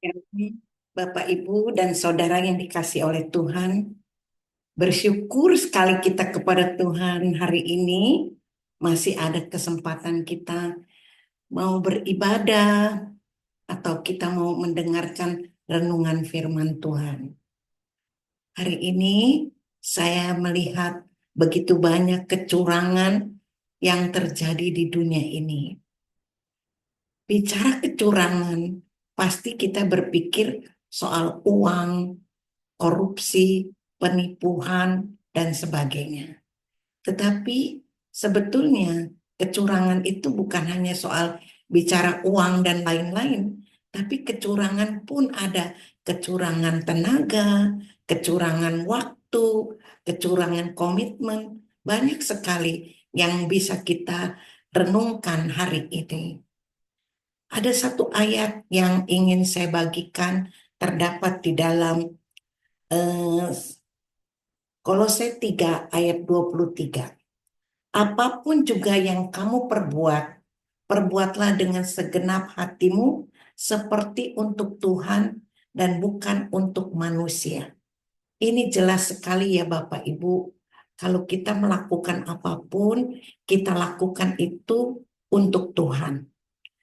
Kami, Bapak, Ibu, dan saudara yang dikasih oleh Tuhan, bersyukur sekali kita kepada Tuhan hari ini masih ada kesempatan kita mau beribadah atau kita mau mendengarkan renungan firman Tuhan. Hari ini saya melihat begitu banyak kecurangan yang terjadi di dunia ini. Bicara kecurangan, pasti kita berpikir soal uang, korupsi, penipuan, dan sebagainya. Tetapi sebetulnya kecurangan itu bukan hanya soal bicara uang dan lain-lain, tapi kecurangan pun ada kecurangan tenaga, kecurangan waktu, kecurangan komitmen, banyak sekali yang bisa kita renungkan hari ini. Ada satu ayat yang ingin saya bagikan terdapat di dalam eh, Kolose 3 ayat 23. Apapun juga yang kamu perbuat, perbuatlah dengan segenap hatimu seperti untuk Tuhan dan bukan untuk manusia. Ini jelas sekali ya Bapak Ibu, kalau kita melakukan apapun, kita lakukan itu untuk Tuhan.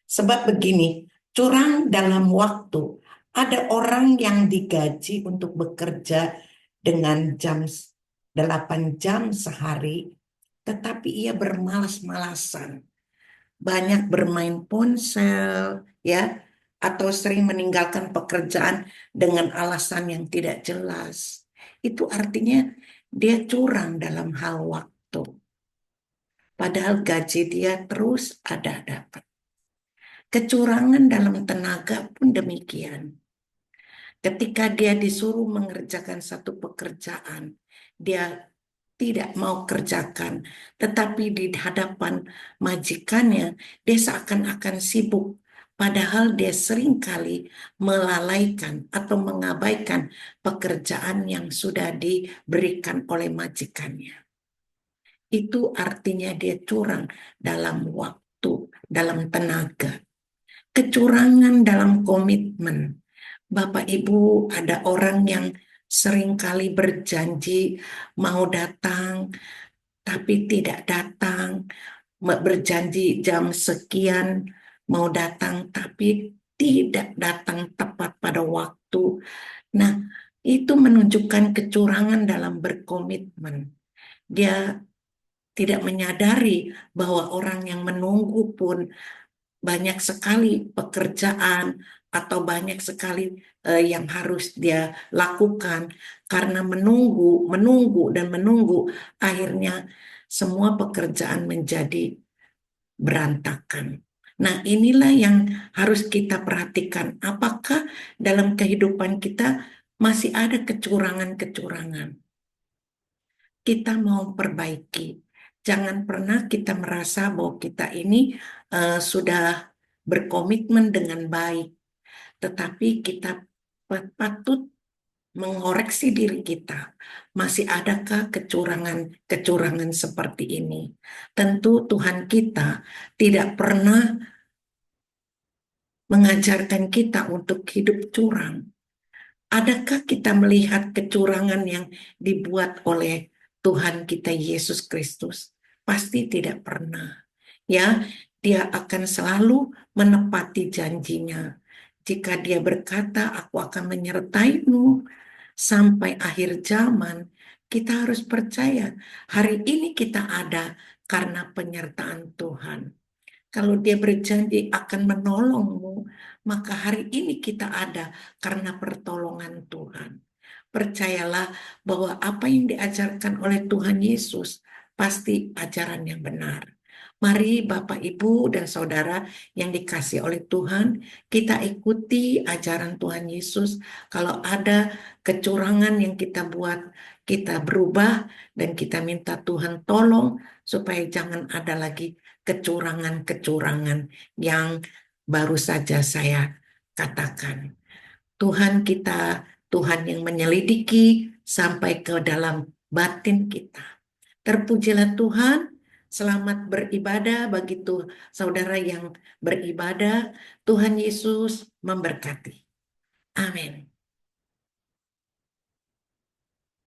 Sebab begini, curang dalam waktu. Ada orang yang digaji untuk bekerja dengan 8 jam sehari, tetapi ia bermalas-malasan. Banyak bermain ponsel, ya, atau sering meninggalkan pekerjaan dengan alasan yang tidak jelas. Itu artinya dia curang dalam hal waktu. Padahal gaji dia terus ada dapat. Kecurangan dalam tenaga pun demikian. Ketika dia disuruh mengerjakan satu pekerjaan, dia tidak mau kerjakan, tetapi di hadapan majikannya, dia seakan-akan sibuk. Padahal dia seringkali melalaikan atau mengabaikan pekerjaan yang sudah diberikan oleh majikannya. Itu artinya dia curang dalam waktu, dalam tenaga. Kecurangan dalam komitmen. Bapak Ibu, ada orang yang seringkali berjanji mau datang, tapi tidak datang. Berjanji jam sekian mau datang, tapi tidak datang tepat pada waktu. Nah, itu menunjukkan kecurangan dalam berkomitmen. Dia tidak menyadari bahwa orang yang menunggu pun banyak sekali pekerjaan atau banyak sekali yang harus dia lakukan karena menunggu, menunggu dan menunggu akhirnya semua pekerjaan menjadi berantakan. Nah, inilah yang harus kita perhatikan. Apakah dalam kehidupan kita masih ada kecurangan-kecurangan? Kita mau perbaiki. Jangan pernah kita merasa bahwa kita ini sudah berkomitmen dengan baik, tetapi kita patut mengoreksi diri kita. Masih adakah kecurangan-kecurangan seperti ini? Tentu Tuhan kita tidak pernah mengajarkan kita untuk hidup curang. Adakah kita melihat kecurangan yang dibuat oleh Tuhan kita Yesus Kristus? Pasti tidak pernah. Ya, dia akan selalu menepati janjinya. Jika dia berkata, aku akan menyertaimu sampai akhir zaman, kita harus percaya hari ini kita ada karena penyertaan Tuhan. Kalau dia berjanji akan menolongmu, maka hari ini kita ada karena pertolongan Tuhan. Percayalah bahwa apa yang diajarkan oleh Tuhan Yesus pasti ajaran yang benar. Mari Bapak, Ibu, dan Saudara yang dikasih oleh Tuhan, kita ikuti ajaran Tuhan Yesus. Kalau ada kecurangan yang kita buat, kita berubah dan kita minta Tuhan tolong supaya jangan ada lagi kecurangan-kecurangan yang baru saja saya katakan. Tuhan kita, Tuhan yang menyelidiki sampai ke dalam batin kita. Terpujilah Tuhan, selamat beribadah bagi saudara yang beribadah. Tuhan Yesus memberkati. Amin.